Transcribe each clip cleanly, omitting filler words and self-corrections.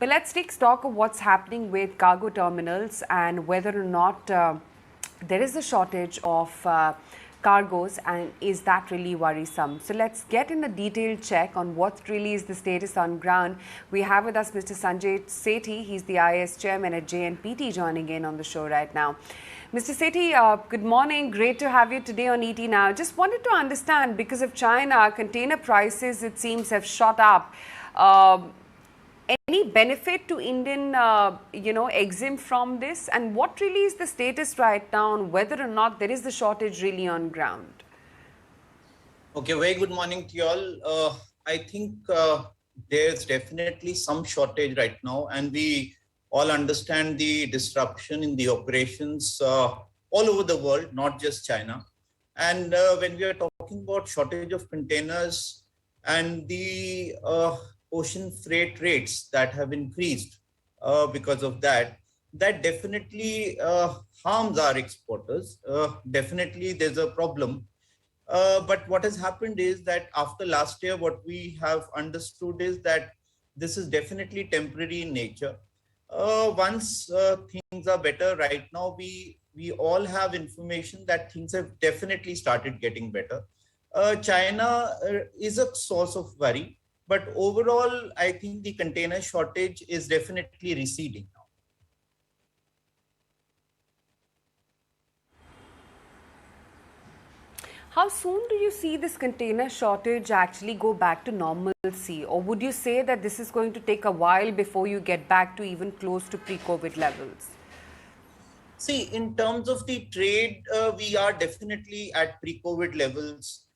But let's take stock of what's happening with cargo terminals and whether or not there is a shortage of cargoes, and is that really worrisome? So let's get in a detailed check on what really is the status on ground. We have with us Mr. Sanjay Sethi. He's the IAS Chairman at JNPT, joining in on the show right now. Mr. Sethi, good morning. Great to have you today on ET Now. Just wanted to understand, because of China, container prices, it seems, have shot up. Any benefit to Indian, EXIM from this? And what really is the status right now on whether or not there is the shortage really on ground? Okay, very good morning to you all. I think there's definitely some shortage right now, and we all understand the disruption in the operations all over the world, not just China. And when we are talking about shortage of containers and the ocean freight rates that have increased because of that, that definitely harms our exporters. Definitely there's a problem. But what has happened is that after last year, what we have understood is that this is definitely temporary in nature. Once things are better, right now we all have information that things have definitely started getting better. China is a source of worry, but overall, I think the container shortage is definitely receding now. How soon do you see this container shortage actually go back to normalcy? Or would you say that this is going to take a while before you get back to even close to pre-COVID levels? See, in terms of the trade, we are definitely at pre-COVID levels,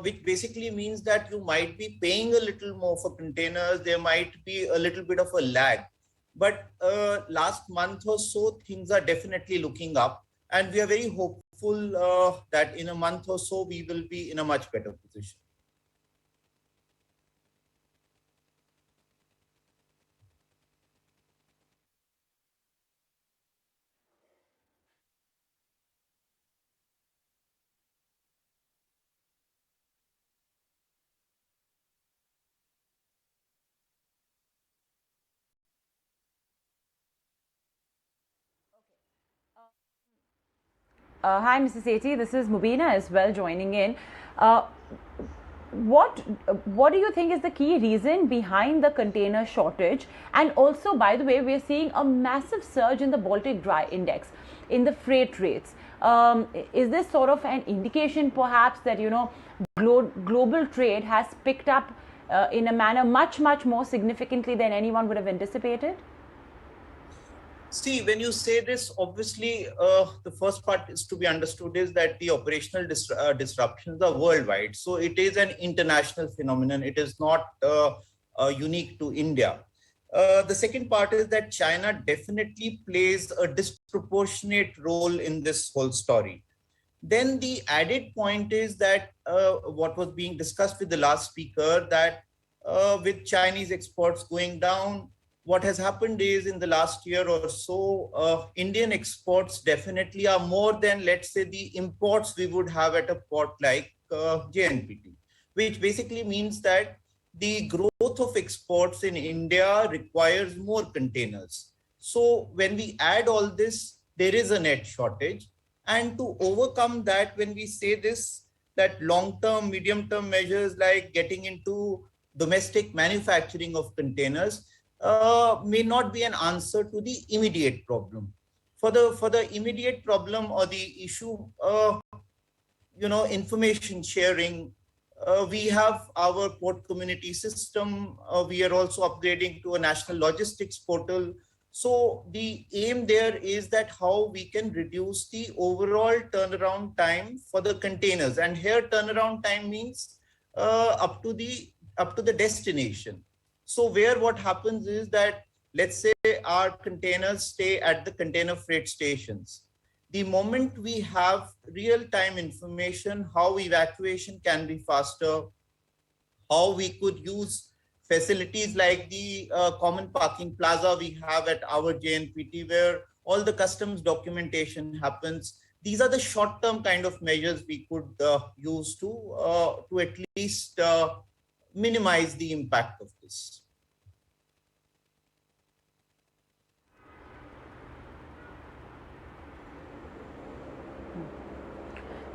which basically means that you might be paying a little more for containers. There might be a little bit of a lag. But last month or so, things are definitely looking up. And we are very hopeful that in a month or so, we will be in a much better position. Hi, Mrs. Sethi. This is Mubina as well joining in. Uh, what what do you think is the key reason behind the container shortage? And also, by the way, we're seeing a massive surge in the Baltic Dry Index, in the freight rates. Is this sort of an indication, perhaps, that global trade has picked up in a manner much more significantly than anyone would have anticipated? See, when you say this, obviously, the first part is to be understood is that the operational disruptions are worldwide. So it is an international phenomenon. It is not unique to India. The second part is that China definitely plays a disproportionate role in this whole story. Then the added point is that what was being discussed with the last speaker, that with Chinese exports going down, what has happened is in the last year or so, Indian exports definitely are more than, let's say, the imports we would have at a port like JNPT, which basically means that the growth of exports in India requires more containers. So when we add all this, there is a net shortage. And to overcome that, when we say this, that long-term, medium-term measures like getting into domestic manufacturing of containers may not be an answer to the immediate problem. For the immediate problem or the issue, information sharing, we have our port community system. We are also upgrading to a national logistics portal. So the aim there is that how we can reduce the overall turnaround time for the containers. And here turnaround time means up to the destination. So where what happens is that, let's say our containers stay at the container freight stations. The moment we have real-time information, how evacuation can be faster, how we could use facilities like the common parking plaza we have at our JNPT, where all the customs documentation happens. These are the short-term kind of measures we could use to at least minimize the impact of this.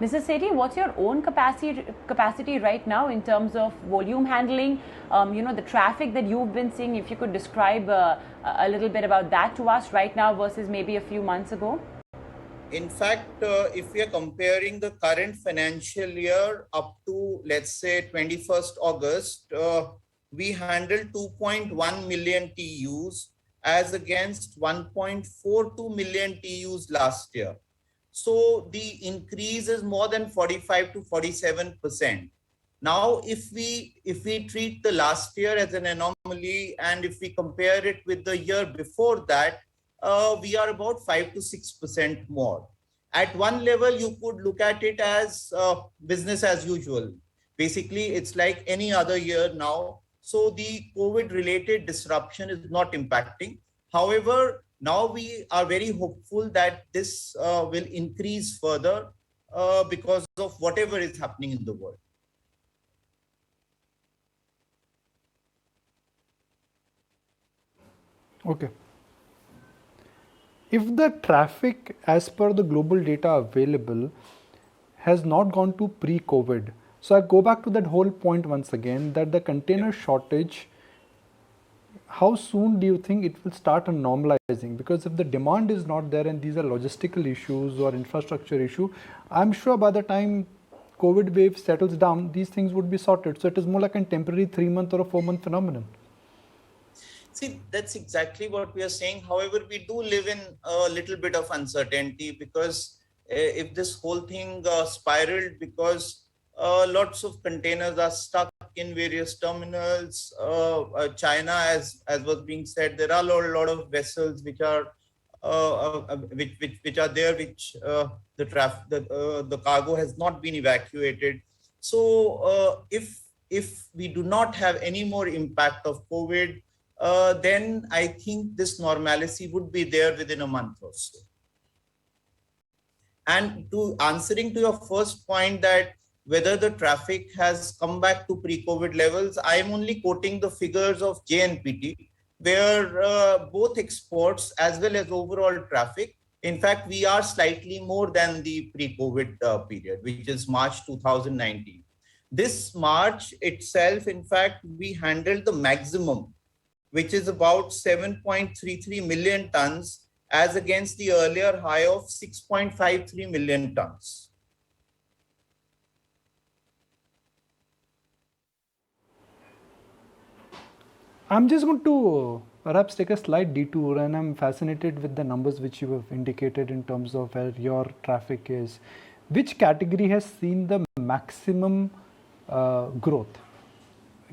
Mrs. Sethi, what's your own capacity right now in terms of volume handling? The traffic that you've been seeing, if you could describe a little bit about that to us right now versus maybe a few months ago. In fact, if we are comparing the current financial year up to, let's say, 21st August, we handled 2.1 million TUs as against 1.42 million TUs last year. So the increase is more than 45 to 47%. Now, if we treat the last year as an anomaly, and if we compare it with the year before that, we are about 5 to 6% more. At one level, you could look at it as business as usual. Basically, it's like any other year now. So the COVID-related disruption is not impacting. However, now we are very hopeful that this will increase further because of whatever is happening in the world. Okay. If the traffic as per the global data available has not gone to pre-COVID, so I go back to that whole point once again, that the container shortage, how soon do you think it will start normalizing? Because if the demand is not there and these are logistical issues or infrastructure issue, I'm sure by the time COVID wave settles down, these things would be sorted. So it is more like a temporary 3-month or a 4-month phenomenon. See, that's exactly what we are saying. However, we do live in a little bit of uncertainty because if this whole thing spiraled because lots of containers are stuck in various terminals. China, as was being said, there are a lot of vessels which are which are there, which the cargo has not been evacuated. So if we do not have any more impact of COVID, then I think this normalcy would be there within a month or so. And to answering to your first point that whether the traffic has come back to pre-COVID levels, I am only quoting the figures of JNPT, where both exports as well as overall traffic, in fact, we are slightly more than the pre-COVID period, which is March 2019. This March itself, in fact, we handled the maximum, which is about 7.33 million tons, as against the earlier high of 6.53 million tons. I'm just going to perhaps take a slight detour, and I'm fascinated with the numbers which you have indicated in terms of where your traffic is. Which category has seen the maximum growth?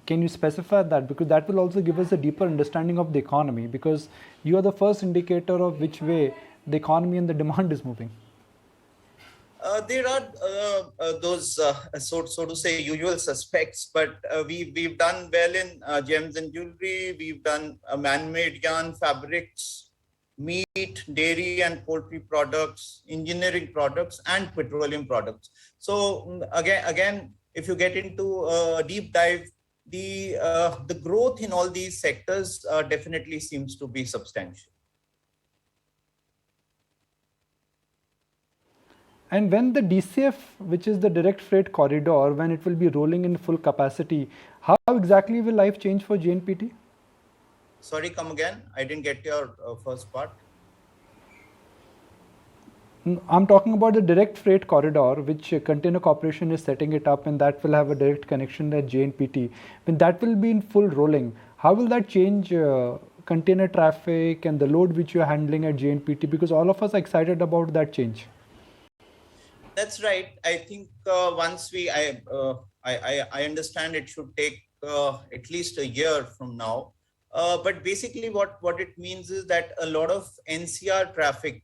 Can you specify that? Because that will also give us a deeper understanding of the economy, because you are the first indicator of which way the economy and the demand is moving. There are those so to say usual suspects, but we've done well in gems and jewelry. We've done man-made yarn, fabrics, meat, dairy and poultry products, engineering products, and petroleum products. So again, if you get into a deep dive, the growth in all these sectors definitely seems to be substantial. And when the DCF, which is the direct freight corridor, when it will be rolling in full capacity, how exactly will life change for JNPT? Sorry, come again. I didn't get your first part. I'm talking about the direct freight corridor, which Container Corporation is setting it up, and that will have a direct connection at JNPT. When that will be in full rolling, how will that change container traffic and the load which you are handling at JNPT? Because all of us are excited about that change. That's right. I think once I understand it should take at least a year from now. But basically what it means is that a lot of NCR traffic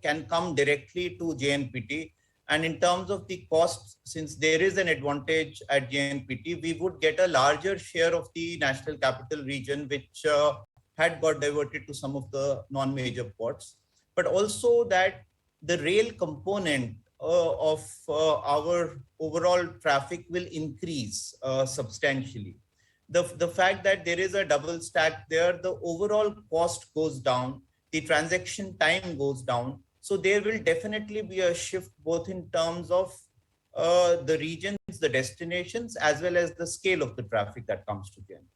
can come directly to JNPT. And in terms of the cost, since there is an advantage at JNPT, we would get a larger share of the national capital region, which had got diverted to some of the non-major ports. But also that the rail component of our overall traffic will increase substantially. The fact that there is a double stack there, the overall cost goes down, the transaction time goes down. So there will definitely be a shift both in terms of the regions, the destinations, as well as the scale of the traffic that comes to JNPT.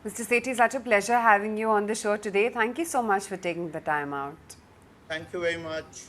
Mr. Sethi, such a pleasure having you on the show today. Thank you so much for taking the time out. Thank you very much.